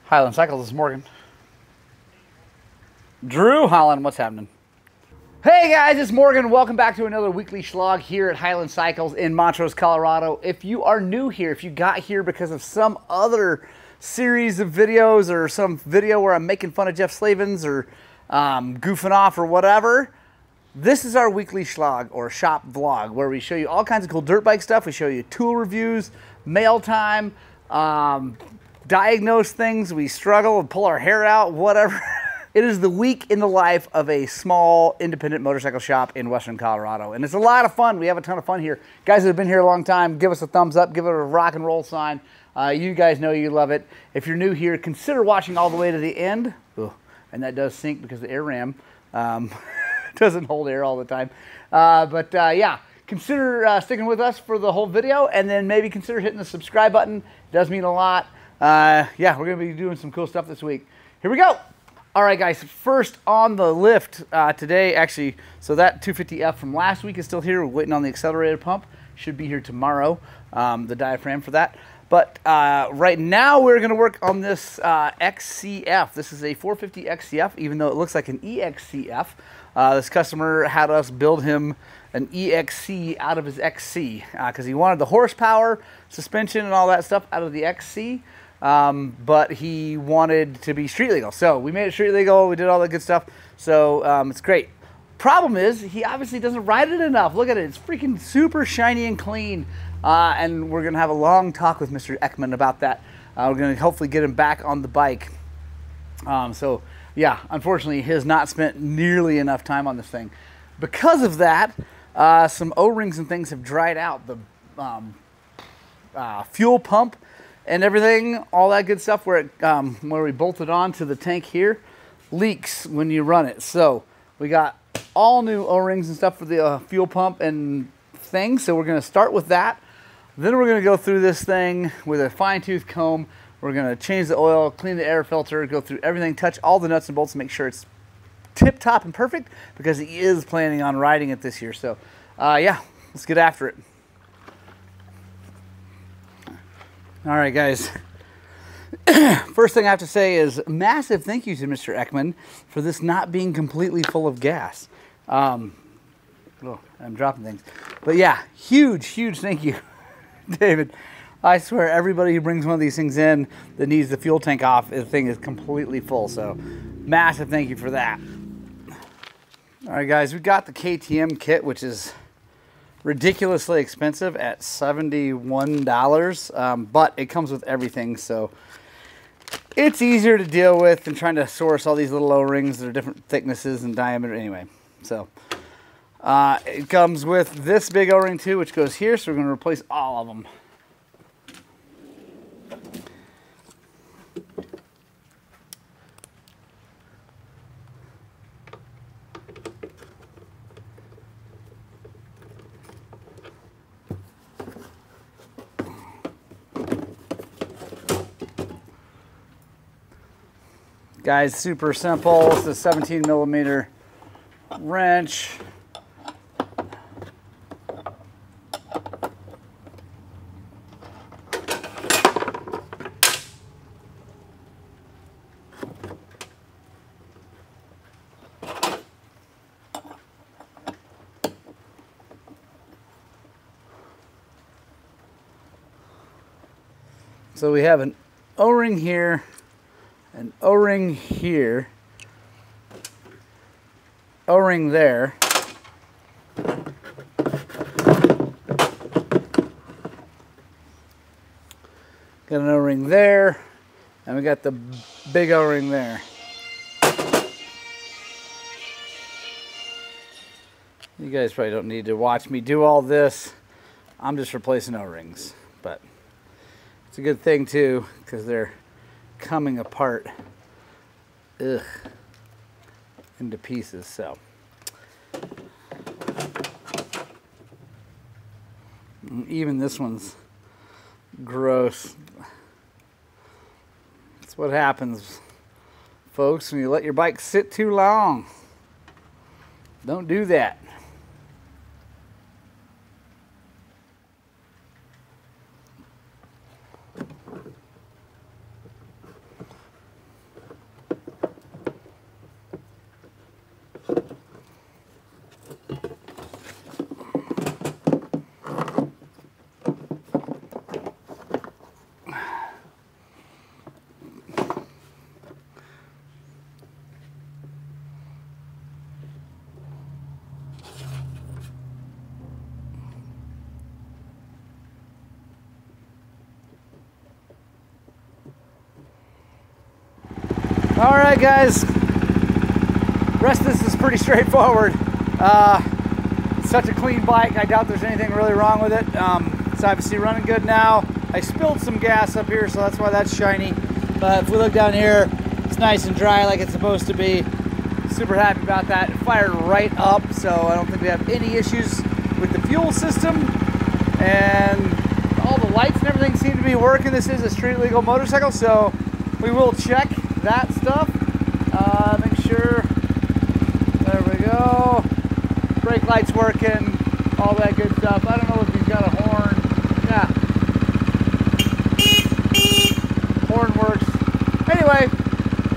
Highland Cycles, this is Morgan. Drew Holland, what's happening? Hey guys, it's Morgan. Welcome back to another weekly slog here at Highland Cycles in Montrose, Colorado. If you are new here, if you got here because of some other series of videos or some video where I'm making fun of Jeff Slavens or goofing off or whatever, this is our weekly slog or shop vlog where we show you all kinds of cool dirt bike stuff. We show you tool reviews, mail time, diagnose things, we struggle and pull our hair out, whatever. It is the week in the life of a small independent motorcycle shop in Western Colorado. And it's a lot of fun. We have a ton of fun here. Guys that have been here a long time, give us a thumbs up, give it a rock and roll sign. You guys know you love it. If you're new here, consider watching all the way to the end. Ooh, and that does sink because the air ram doesn't hold air all the time. Yeah, consider sticking with us for the whole video, and then maybe consider hitting the subscribe button. It does mean a lot. Yeah, we're going to be doing some cool stuff this week. Here we go. All right, guys, first on the lift today, actually, so that 250F from last week is still here. We're waiting on the accelerator pump. Should be here tomorrow, the diaphragm for that. But right now, we're going to work on this XCF. This is a 450 XCF, even though it looks like an EXCF. This customer had us build him an EXC out of his XC because he wanted the horsepower, suspension, and all that stuff out of the XC. But he wanted to be street legal. So we made it street legal. We did all that good stuff. So it's great. Problem is, he obviously doesn't ride it enough. Look at it. It's freaking super shiny and clean. And we're going to have a long talk with Mr. Ekman about that. We're going to hopefully get him back on the bike. So yeah, unfortunately, he has not spent nearly enough time on this thing. Because of that, some O-rings and things have dried out. The fuel pump and everything, all that good stuff where we bolted on to the tank here, leaks when you run it. So we got all new O-rings and stuff for the fuel pump and things. So we're going to start with that. Then we're going to go through this thing with a fine-tooth comb. We're going to change the oil, clean the air filter, go through everything, touch all the nuts and bolts to make sure it's tip-top and perfect because he is planning on riding it this year. So yeah, let's get after it. All right, guys. First thing I have to say is massive thank you to Mr. Ekman for this not being completely full of gas. Oh, I'm dropping things. But yeah, huge thank you, David. I swear, everybody who brings one of these things in that needs the fuel tank off, the thing is completely full. So massive thank you for that. All right, guys, we got the KTM kit, which is ridiculously expensive at $71, but it comes with everything, so it's easier to deal with than trying to source all these little O-rings that are different thicknesses and diameter anyway. So it comes with this big O-ring too, which goes here, so we're going to replace all of them. Guys, super simple. It's a 17 millimeter wrench. So we have an O-ring here, an O-ring here, O-ring there, got an O-ring there, and we got the big O-ring there. You guys probably don't need to watch me do all this. I'm just replacing O-rings, but it's a good thing too because they're coming apart into pieces. So even this one's gross. That's what happens, folks, when you let your bike sit too long. Don't do that. All right, guys. The rest of this is pretty straightforward. It's such a clean bike. I doubt there's anything really wrong with it. It's obviously running good now. I spilled some gas up here, so that's why that's shiny. But if we look down here, it's nice and dry like it's supposed to be. Super happy about that. It fired right up, so I don't think we have any issues with the fuel system. And all the lights and everything seem to be working. This is a street legal motorcycle, so we will check that stuff. Make sure, there we go. Brake lights working, all that good stuff. I don't know if he's got a horn. Yeah. Horn works. Anyway,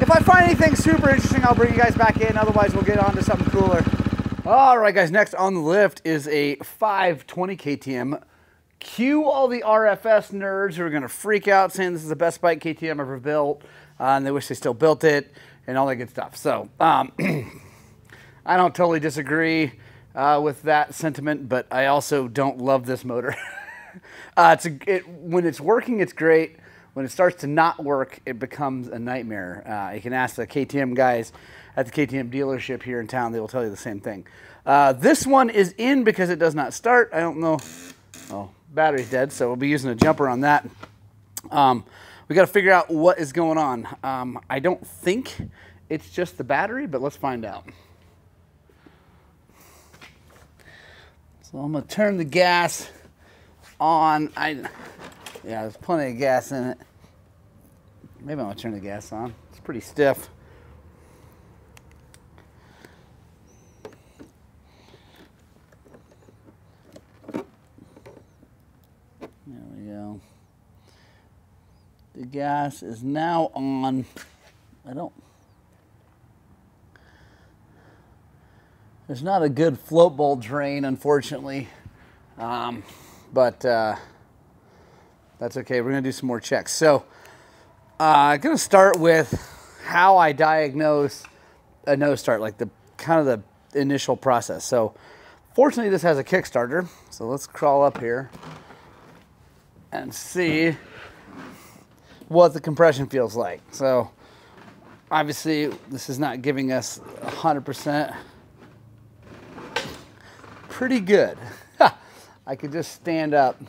if I find anything super interesting, I'll bring you guys back in. Otherwise, we'll get on to something cooler. All right, guys, next on the lift is a 520 KTM. Cue all the RFS nerds who are going to freak out saying this is the best bike KTM ever built, and they wish they still built it, and all that good stuff. So, I don't totally disagree with that sentiment, but I also don't love this motor. When it's working, it's great. When it starts to not work, it becomes a nightmare. You can ask the KTM guys at the KTM dealership here in town. They will tell you the same thing. This one is in because it does not start. I don't know. Oh, battery's dead, so we'll be using a jumper on that. We got to figure out what is going on. I don't think it's just the battery, but let's find out. So I'm going to turn the gas on. Yeah, there's plenty of gas in it. Maybe I'm going to turn the gas on. It's pretty stiff. There we go. The gas is now on. There's not a good float bolt drain, unfortunately. But that's okay. We're going to do some more checks. So I'm going to start with how I diagnose a no start, like the kind of the initial process. So fortunately, this has a Kickstarter. So let's crawl up here and see what the compression feels like. So obviously, this is not giving us 100%. Pretty good. I could just stand up.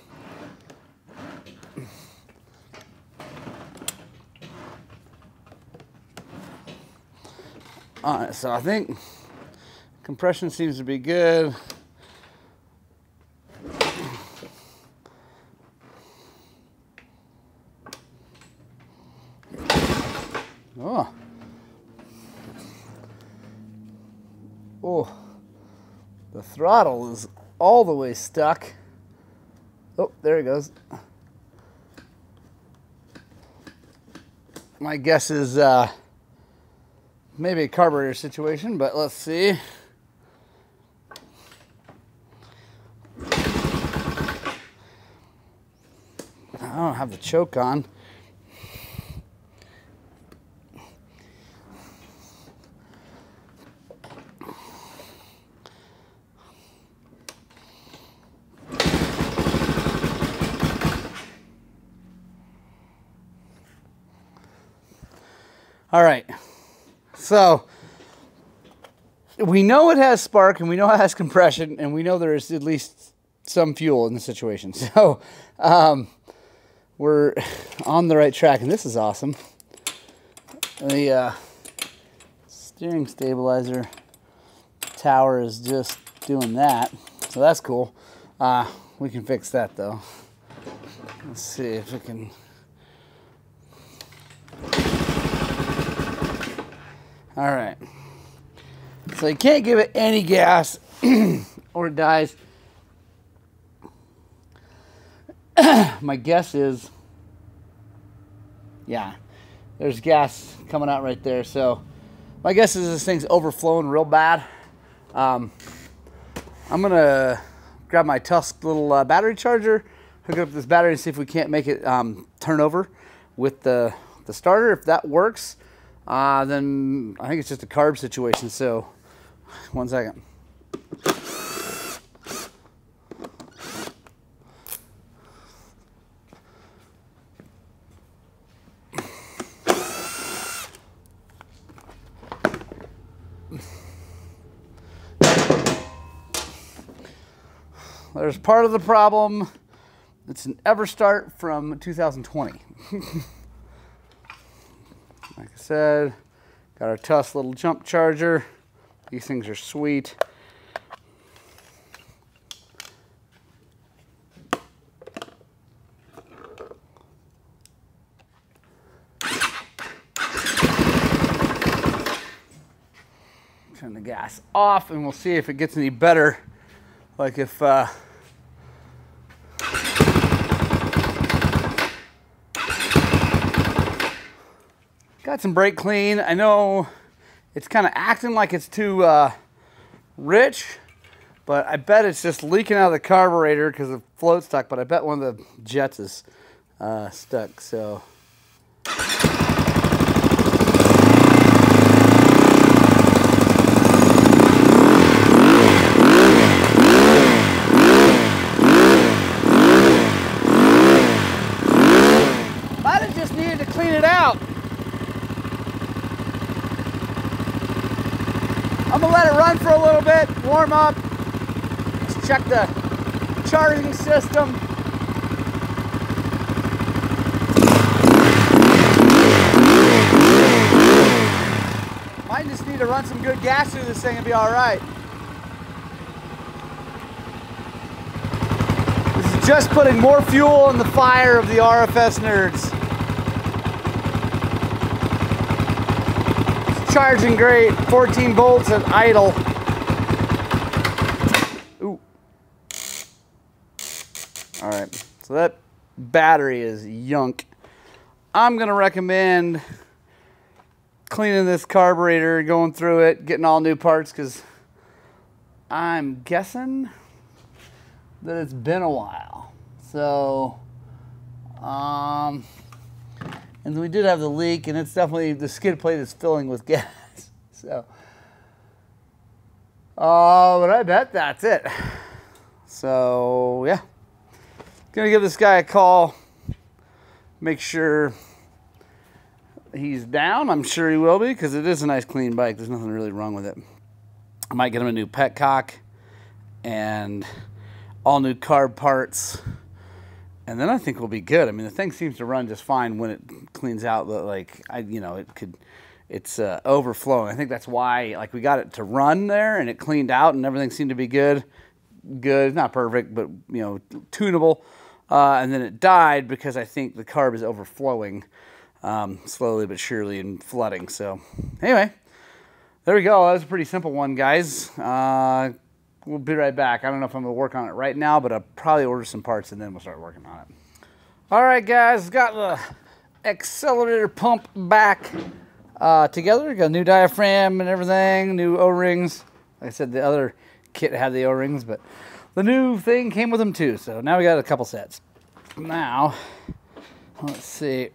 So I think compression seems to be good. Oh. Oh. The throttle is all the way stuck. Oh, there it goes. My guess is maybe a carburetor situation, but let's see. I don't have the choke on. All right, so we know it has spark, and we know it has compression, and we know there is at least some fuel in the situation. So we're on the right track, and this is awesome. The steering stabilizer tower is just doing that, so that's cool. We can fix that though. Let's see if we can. All right, so you can't give it any gas or it dies. My guess is, yeah, there's gas coming out right there. So my guess is this thing's overflowing real bad. I'm gonna grab my Tusk little battery charger, hook up this battery and see if we can't make it turn over with the starter. If that works, then I think it's just a carb situation. So, 1 second. there's part of the problem. It's an Everstart from 2020. Like I said, got our Tuss little jump charger. These things are sweet. Turn the gas off and we'll see if it gets any better. Like if got some brake clean. I know it's kind of acting like it's too rich, but I bet it's just leaking out of the carburetor because the float's stuck, but I bet one of the jets is stuck, so. Might have just needed to clean it out. I'm gonna let it run for a little bit, warm up. Let's check the charging system. Might just need to run some good gas through this thing and be all right. This is just putting more fuel in the fire of the RFS nerds. Charging great, 14 volts at idle. Ooh. All right, so that battery is yunk. I'm gonna recommend cleaning this carburetor, going through it, getting all new parts, because I'm guessing that it's been a while. So, and we did have the leak, and it's definitely, the skid plate is filling with gas. So, but I bet that's it. So, yeah. Gonna give this guy a call. Make sure he's down. I'm sure he will be, because it is a nice clean bike. There's nothing really wrong with it. I might get him a new petcock and all new carb parts. And then I think we'll be good. I mean, the thing seems to run just fine when it cleans out. Like, it's overflowing. I think that's why, like, we got it to run there and it cleaned out and everything seemed to be good. Good, not perfect, but, you know, tunable. And then it died because I think the carb is overflowing slowly but surely and flooding. So, anyway, there we go. That was a pretty simple one, guys. We'll be right back. I don't know if I'm going to work on it right now, but I'll probably order some parts and then we'll start working on it. All right, guys. Got the accelerator pump back together. Got a new diaphragm and everything, new O-rings. Like I said, the other kit had the O-rings, but the new thing came with them too. So now we got a couple sets. Now, let's see.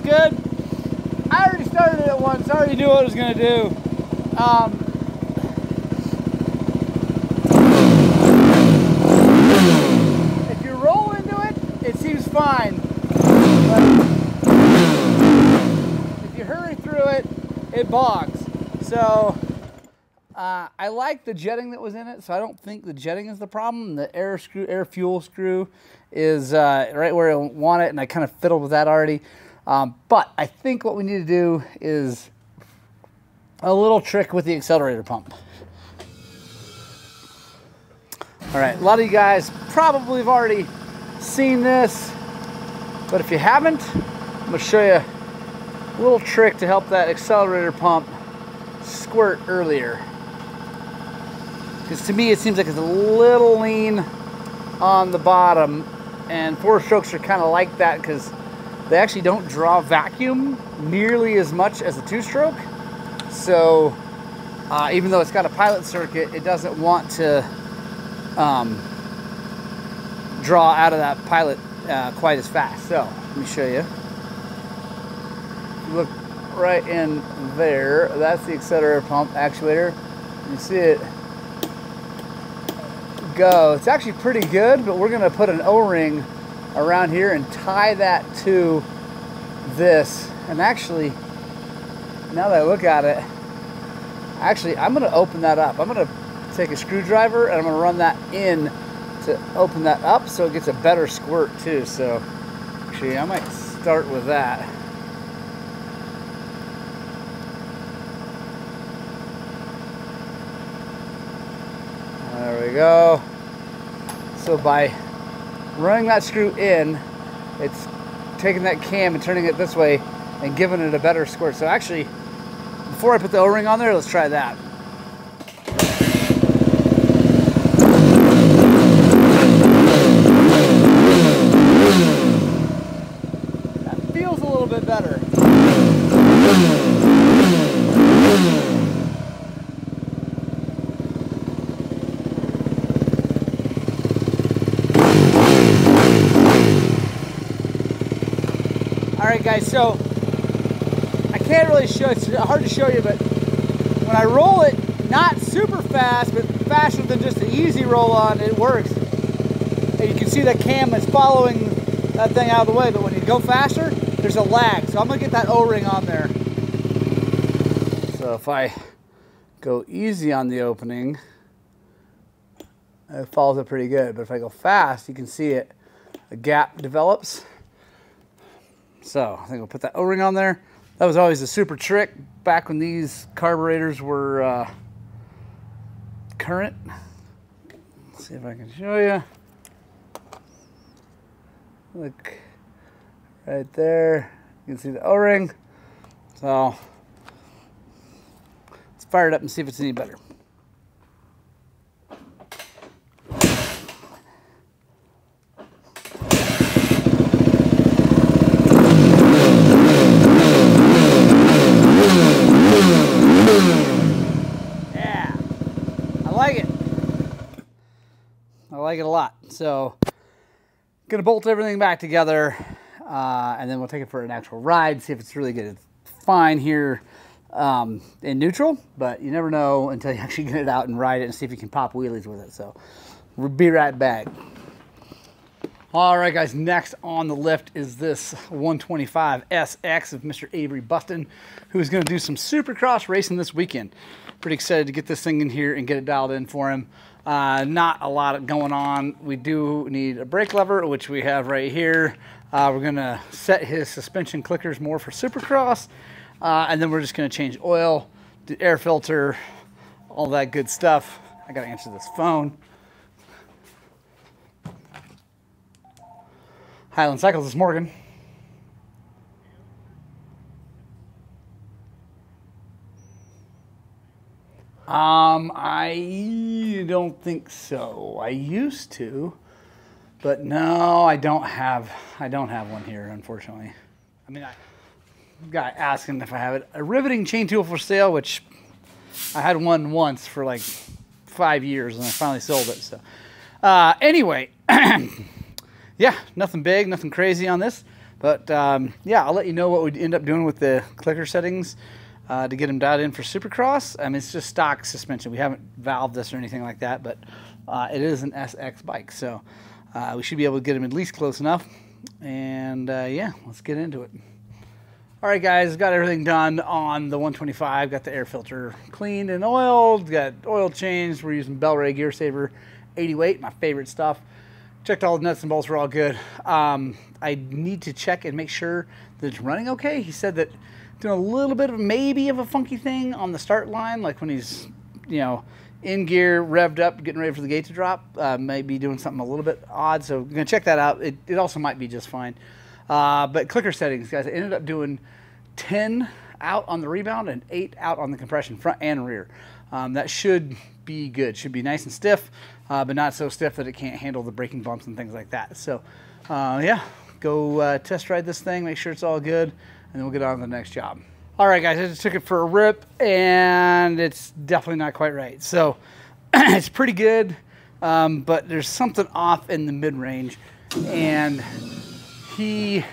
Good. I already started it once. I already knew what it was going to do. If you roll into it, it seems fine. But if you hurry through it, it bogs. So I like the jetting that was in it, so I don't think the jetting is the problem. The air fuel screw is right where I want it, and I kind of fiddled with that already. But I think what we need to do is a little trick with the accelerator pump. All right, a lot of you guys probably have already seen this, but if you haven't, I'm going to show you a little trick to help that accelerator pump squirt earlier. Because to me, it seems like it's a little lean on the bottom, and 4-strokes are kind of like that because they actually don't draw vacuum nearly as much as a 2-stroke. So even though it's got a pilot circuit, it doesn't want to draw out of that pilot quite as fast. So let me show you. Look right in there. That's the accelerator pump actuator. You see it go. It's actually pretty good, but we're gonna put an O-ring around here and tie that to this. And actually, now that I look at it, actually I'm gonna open that up. I'm gonna take a screwdriver and I'm gonna run that in to open that up so it gets a better squirt too. So actually I might start with that. There we go. So by running that screw in, it's taking that cam and turning it this way and giving it a better squirt. So actually, before I put the O-ring on there, let's try that. That feels a little bit better. Alright guys, so I can't really show, it's hard to show you, but when I roll it, not super fast, but faster than just an easy roll on, it works. And you can see that cam is following that thing out of the way, but when you go faster, there's a lag. So I'm gonna get that O-ring on there. So if I go easy on the opening, it follows it pretty good. But if I go fast, you can see it, a gap develops. So I think we'll put that O-ring on there. That was always a super trick back when these carburetors were current. Let's see if I can show you. Look right there. You can see the O-ring. So let's fire it up and see if it's any better. I like it a lot. So gonna bolt everything back together and then we'll take it for an actual ride, see if it's really good. It's fine here in neutral, but you never know until you actually get it out and ride it and see if you can pop wheelies with it. So we'll be right back. All right guys, next on the lift is this 125 SX of Mr. Avery Buston, who is going to do some supercross racing this weekend. Pretty excited to get this thing in here and get it dialed in for him. Not a lot going on. We do need a brake lever, which we have right here. We're going to set his suspension clickers more for supercross, and then we're just going to change oil, the air filter, all that good stuff. I got to answer this phone. Highland Cycles, this Morgan. I don't think so. I used to, but no, I don't have one here, unfortunately. I mean, I got asking if I have it. A riveting chain tool for sale, which I had one once for like 5 years and I finally sold it. So anyway, yeah, nothing big, nothing crazy on this, but yeah, I'll let you know what we end up doing with the clicker settings to get them dialed in for Supercross. I mean, it's just stock suspension. We haven't valved this or anything like that, but it is an SX bike, so we should be able to get them at least close enough. And yeah, let's get into it. All right, guys, got everything done on the 125. Got the air filter cleaned and oiled. Got oil changed. We're using Bel-Ray Gear Saver 80 weight, my favorite stuff. Checked all the nuts and bolts were all good. I need to check and make sure that it's running okay. He said that doing a little bit of maybe of a funky thing on the start line, like when he's, you know, in gear, revved up, getting ready for the gate to drop. Maybe doing something a little bit odd, so I'm gonna check that out. It also might be just fine. But clicker settings, guys, I ended up doing 10 out on the rebound and 8 out on the compression, front and rear. That should be good. Should be nice and stiff, but not so stiff that it can't handle the braking bumps and things like that. So yeah, go test ride this thing, make sure it's all good, and then we'll get on to the next job. All right, guys, I just took it for a rip, and it's definitely not quite right. So it's pretty good, but there's something off in the mid-range, and he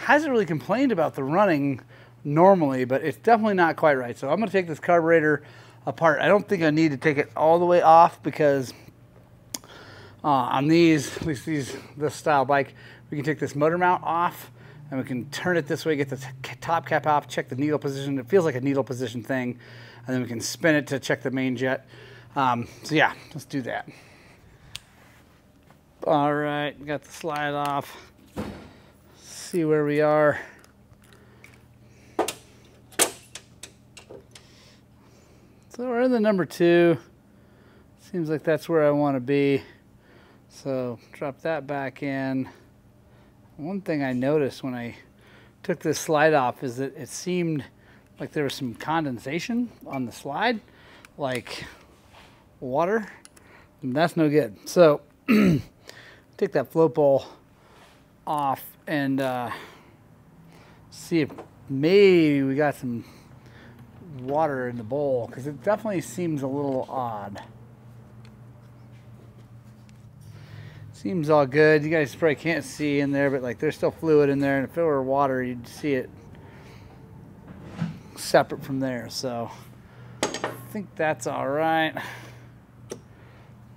hasn't really complained about the running normally, but it's definitely not quite right. So I'm going to take this carburetor apart. I don't think I need to take it all the way off because on these, at least this style bike, we can take this motor mount off and we can turn it this way, get the top cap off, check the needle position. It feels like a needle position thing. And then we can spin it to check the main jet. So yeah, let's do that. All right, got the slide off. See where we are. So we're in the number 2. Seems like that's where I want to be. So drop that back in. One thing I noticed when I took this slide off is that it seemed like there was some condensation on the slide, like water, and that's no good. So take that float bowl off and see if maybe we got some water in the bowl, because it definitely seems a little odd. Seems all good. You guys probably can't see in there, but like there's still fluid in there, and if it were water you'd see it separate from there. So I think that's all right.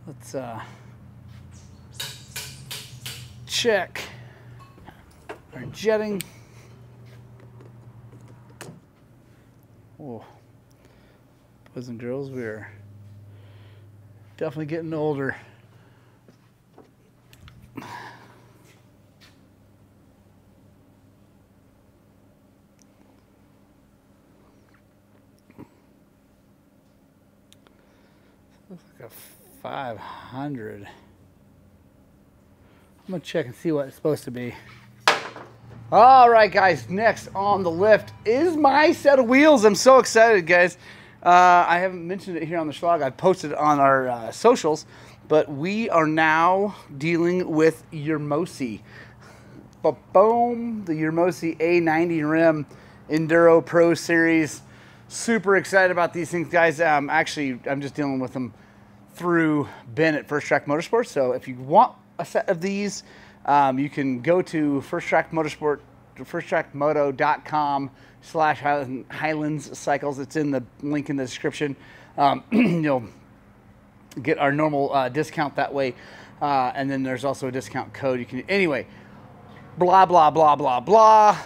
Let's check our jetting. Oh, boys and girls, we're definitely getting older. Looks like a 500. I'm gonna check and see what it's supposed to be. All right, guys, next on the lift is my set of wheels. I'm so excited, guys. I haven't mentioned it here on the vlog. I posted it on our socials, but we are now dealing with Urmosi. Boom, the Urmosi A90 rim Enduro Pro Series. Super excited about these things, guys. Actually, I'm just dealing with them through Ben at First Track Motorsports. So if you want a set of these, you can go to firsttrackmoto.com/Highlands Cycles. It's in the link in the description. You'll get our normal discount that way. And then there's also a discount code. You can, anyway, blah, blah, blah, blah, blah.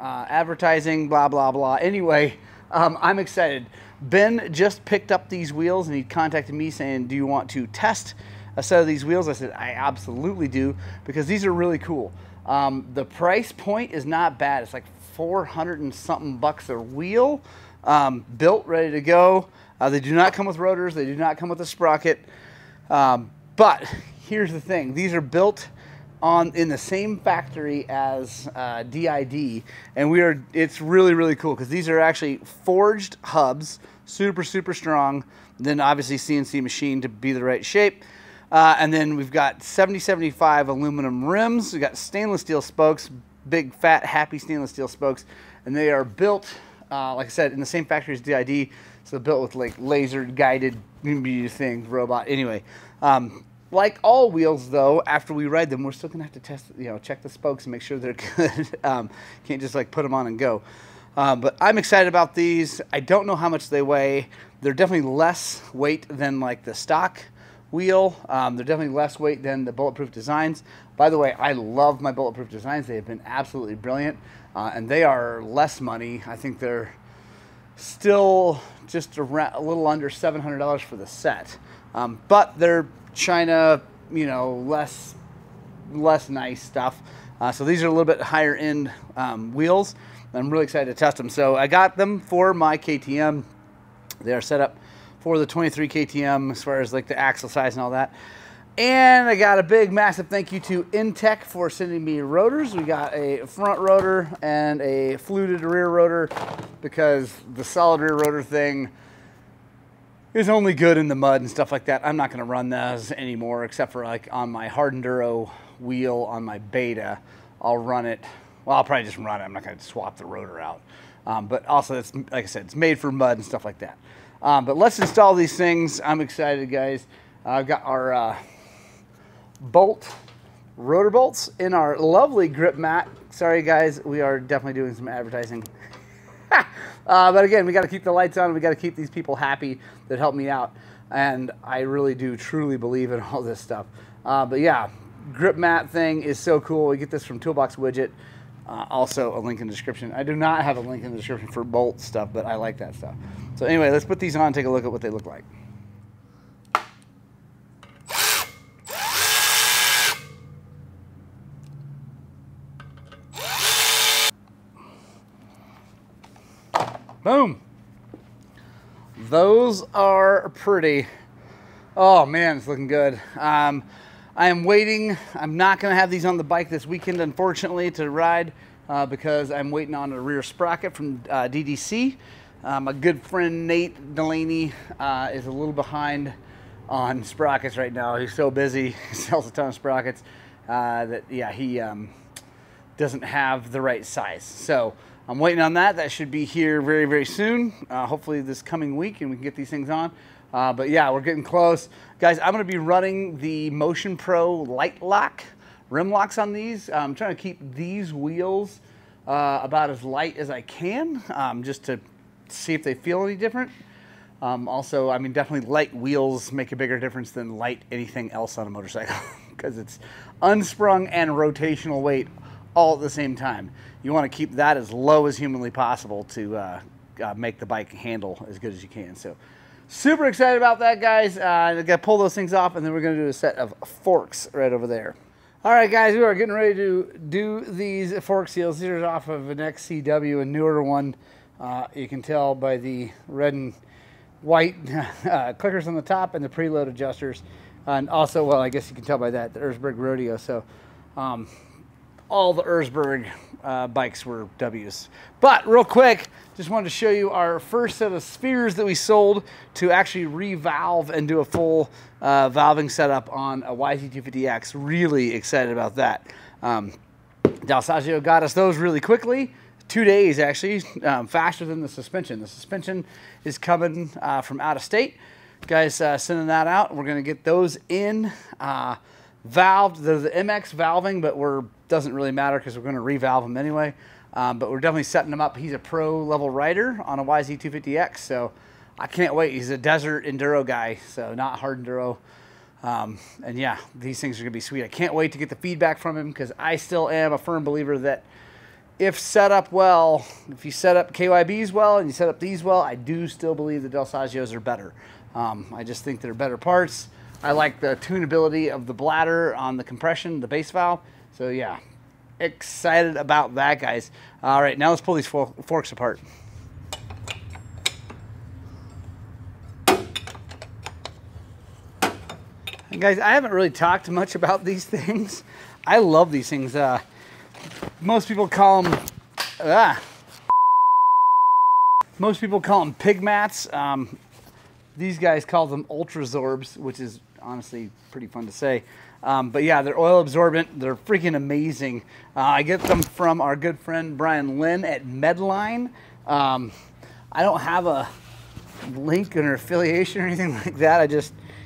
Advertising, blah, blah, blah. Anyway, I'm excited. Ben just picked up these wheels and he contacted me saying, do you want to test a set of these wheels? I said, I absolutely do, because these are really cool. The price point is not bad. It's like 400 and something bucks a wheel, built, ready to go. They do not come with rotors. They do not come with a sprocket. But here's the thing. These are built in the same factory as DID, and it's really, really cool because these are actually forged hubs, super, super strong. Then obviously CNC machined to be the right shape. And then we've got 70-75 aluminum rims. We've got stainless steel spokes, big, fat, happy stainless steel spokes. And they are built, like I said, in the same factory as DID. So built with like laser guided thing, robot. Anyway, like all wheels though, after we ride them, we're still gonna have to test, check the spokes and make sure they're good. Can't just like put them on and go. But I'm excited about these. I don't know how much they weigh. They're definitely less weight than like the stock wheel. They're definitely less weight than the Bulletproof Designs. By the way, I love my Bulletproof Designs. They have been absolutely brilliant, and they are less money. I think they're still just around, a little under $700 for the set, but they're China, less nice stuff. So these are a little bit higher end wheels. I'm really excited to test them. So I got them for my KTM. They are set up for the 23 KTM as far as like the axle size and all that. And I got a big, massive thank you to Intech for sending me rotors. We got a front rotor and a fluted rear rotor because the solid rear rotor thing is only good in the mud and stuff like that. I'm not going to run those anymore except for like on my hard enduro wheel on my Beta. I'll run it. Well, I'll probably just run it. I'm not going to swap the rotor out. But also, it's like I said, it's made for mud and stuff like that. But let's install these things. I'm excited, guys. I've got our rotor bolts in our lovely grip mat. Sorry, guys. We are definitely doing some advertising. But again, we got to keep the lights on. We got to keep these people happy that help me out. And I really do truly believe in all this stuff. But yeah, grip mat thing is so cool. We get this from Toolbox Widget. Also a link in the description. I do not have a link in the description for bolt stuff, but I like that stuff. So anyway, let's put these on and take a look at what they look like. Boom. Those are pretty. Oh man, it's looking good. I am waiting. I'm not going to have these on the bike this weekend, unfortunately, to ride because I'm waiting on a rear sprocket from DDC. My good friend Nate Delaney is a little behind on sprockets right now. He's so busy. He sells a ton of sprockets that, yeah, he doesn't have the right size. So I'm waiting on that. That should be here very, very soon. Hopefully this coming week, and we can get these things on. But yeah, we're getting close. Guys, I'm going to be running the Motion Pro Light Lock rim locks on these. I'm trying to keep these wheels about as light as I can, just to see if they feel any different. Also, I mean, definitely light wheels make a bigger difference than light anything else on a motorcycle because it's unsprung and rotational weight all at the same time. You want to keep that as low as humanly possible to make the bike handle as good as you can. So super excited about that, guys. I got to pull those things off, and then we're going to do a set of forks right over there. All right, guys, we are getting ready to do these fork seals. These are off of an XCW, a newer one. You can tell by the red and white clickers on the top and the preload adjusters. And also, well, I guess you can tell by that, the Erzberg Rodeo. So all the Erzberg bikes were W's. But real quick, just wanted to show you our first set of spheres that we sold to actually revalve and do a full valving setup on a YZ250X. Really excited about that. Dalsagio got us those really quickly. 2 days actually, faster than the suspension. The suspension is coming from out of state. Guys, sending that out. We're going to get those in valved. They're the MX valving, but doesn't really matter because we're going to revalve them anyway. But we're definitely setting them up. He's a pro level rider on a YZ250X, so I can't wait. He's a desert enduro guy, so not hard enduro. And yeah, these things are going to be sweet. I can't wait to get the feedback from him because I still am a firm believer that if set up well, if you set up KYBs well and you set up these well, I do still believe the Dalsagios are better. I just think they're better parts. I like the tunability of the bladder on the compression, the base valve. So yeah, excited about that, guys. All right, now let's pull these forks apart. And guys, I haven't really talked much about these things. I love these things. Most people call them pig mats. These guys call them Ultrazorbs, which is honestly pretty fun to say. But yeah, they're oil absorbent. They're freaking amazing. I get them from our good friend Brian Lynn at Medline. I don't have a link or affiliation or anything like that.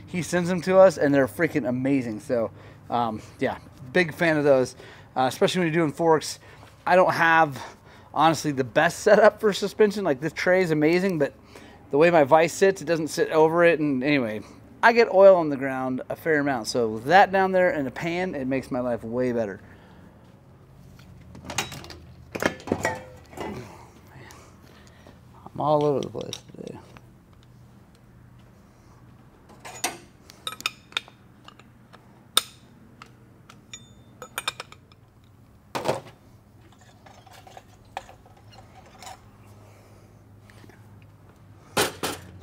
He sends them to us, and they're freaking amazing. So yeah, big fan of those. Especially when you're doing forks. I don't have, honestly, the best setup for suspension. Like, this tray is amazing, but the way my vise sits, it doesn't sit over it. And anyway, I get oil on the ground a fair amount. So with that down there in a pan, it makes my life way better. I'm all over the place today.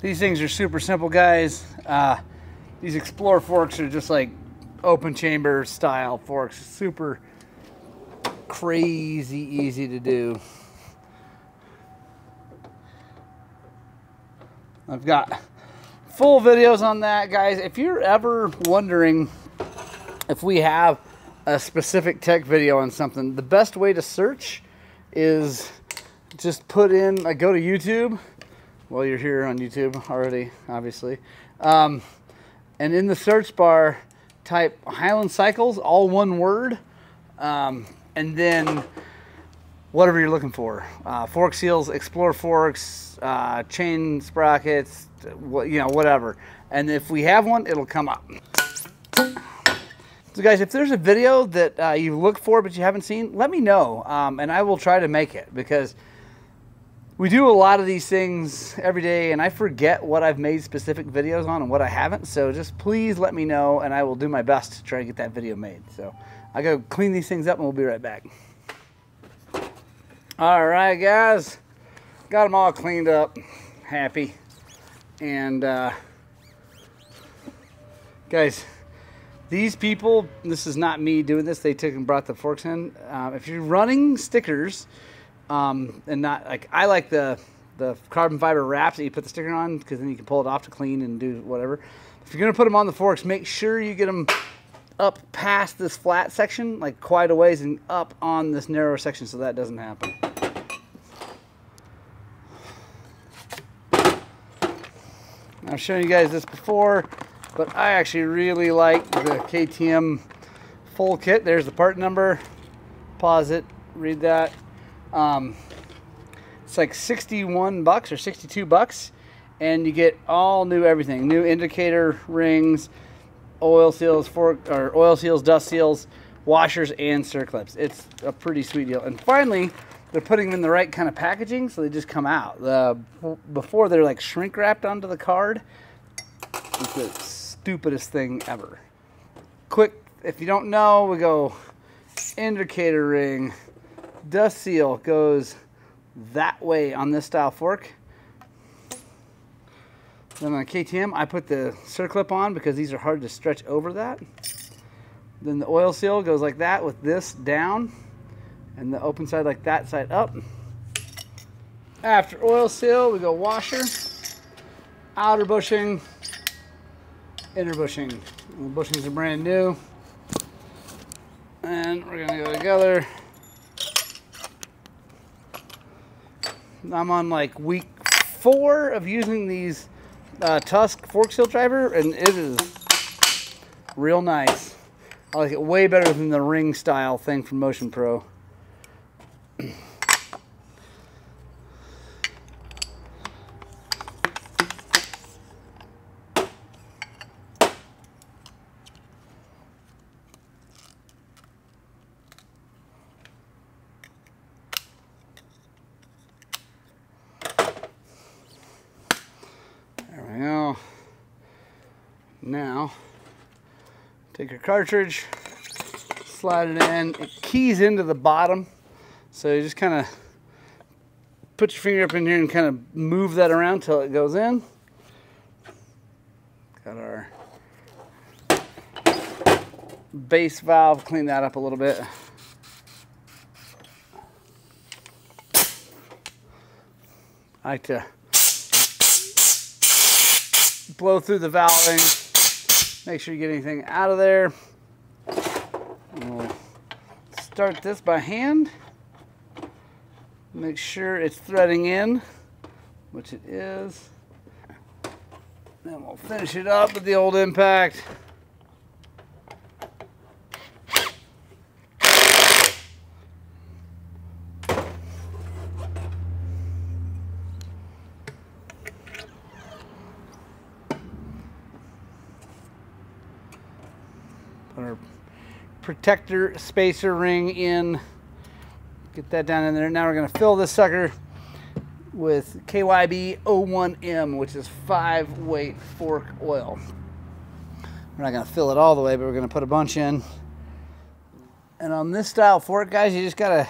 These things are super simple, guys. These Explorer forks are just like open chamber style forks. Super crazy easy to do. I've got full videos on that, guys. If you're ever wondering if we have a specific tech video on something, the best way to search is just put in, like, go to YouTube. Well, you're here on YouTube already, obviously. And in the search bar, type Highland Cycles, all one word. And then whatever you're looking for. Fork seals, Explorer forks, chain sprockets, you know, whatever. And if we have one, it'll come up. So guys, if there's a video that you look for but you haven't seen, let me know, and I will try to make it, because we do a lot of these things every day and I forget what I've made specific videos on and what I haven't. So just please let me know and I will do my best to try to get that video made. So I gotta clean these things up and we'll be right back. All right, guys, got them all cleaned up, happy. And guys, these people, this is not me doing this, they took and brought the forks in. If you're running stickers, and not like, I like the carbon fiber wraps that you put the sticker on, because then you can pull it off to clean and do whatever. If you're gonna put them on the forks, make sure you get them up past this flat section, like quite a ways, and up on this narrower section so that doesn't happen. I've shown you guys this before, but I actually really like the KTM full kit. There's the part number. Pause it, read that. It's like 61 bucks or 62 bucks, and you get all new everything. New indicator rings, oil seals, dust seals, washers, and circlips. It's a pretty sweet deal. And finally, they're putting them in the right kind of packaging, so they just come out. Before, they're like shrink wrapped onto the card. It's the stupidest thing ever. Quick, if you don't know, we go indicator ring, dust seal goes that way on this style fork. Then on KTM, I put the circlip on because these are hard to stretch over that. Then the oil seal goes like that with this down, and the open side like that, side up. After oil seal, we go washer, outer bushing, inner bushing. And the bushings are brand new. And we're gonna go together. I'm on like week 4 of using these Tusk fork seal driver, and it is real nice. I like it way better than the ring style thing from Motion Pro. There we go. Now, take your cartridge, slide it in. It keys into the bottom, so you just kind of put your finger up in here and kind of move that around till it goes in. Got our base valve, clean that up a little bit. I like to blow through the valving, make sure you get anything out of there. We'll start this by hand. Make sure it's threading in, which it is. Then we'll finish it up with the old impact. Put our protector spacer ring in. Get that down in there. Now we're going to fill this sucker with KYB 01M, which is 5-weight fork oil. We're not going to fill it all the way, but we're going to put a bunch in. And on this style fork, guys, you just got to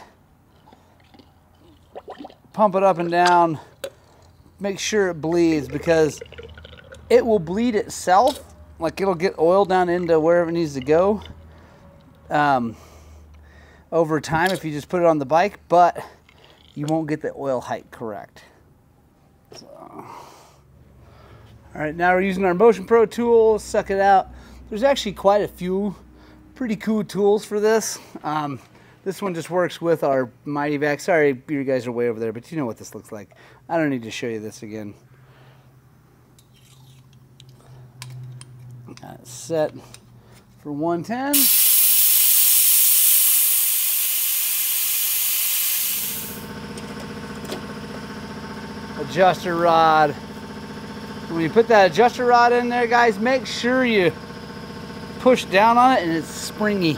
pump it up and down. Make sure it bleeds, because it will bleed itself. Like, it'll get oil down into wherever it needs to go over time if you just put it on the bike, but you won't get the oil height correct. So, all right, now we're using our Motion Pro tool, suck it out. There's actually quite a few pretty cool tools for this. This one just works with our Mighty Vac. Sorry, you guys are way over there, but you know what this looks like. I don't need to show you this again. Got it set for 110. adjuster rod. When you put that adjuster rod in there, guys, make sure you push down on it and it's springy.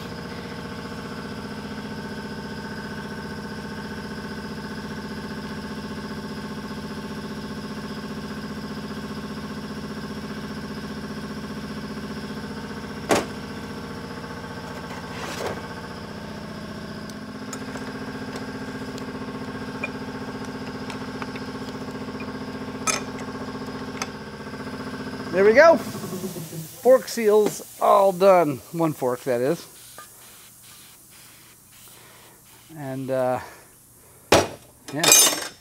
There we go. Fork seals all done. One fork, that is. And yeah,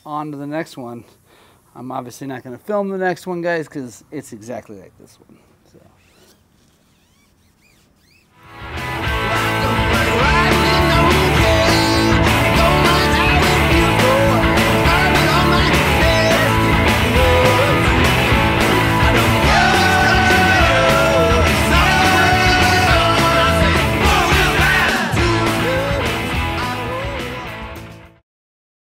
on to the next one. I'm obviously not going to film the next one, guys, because it's exactly like this one.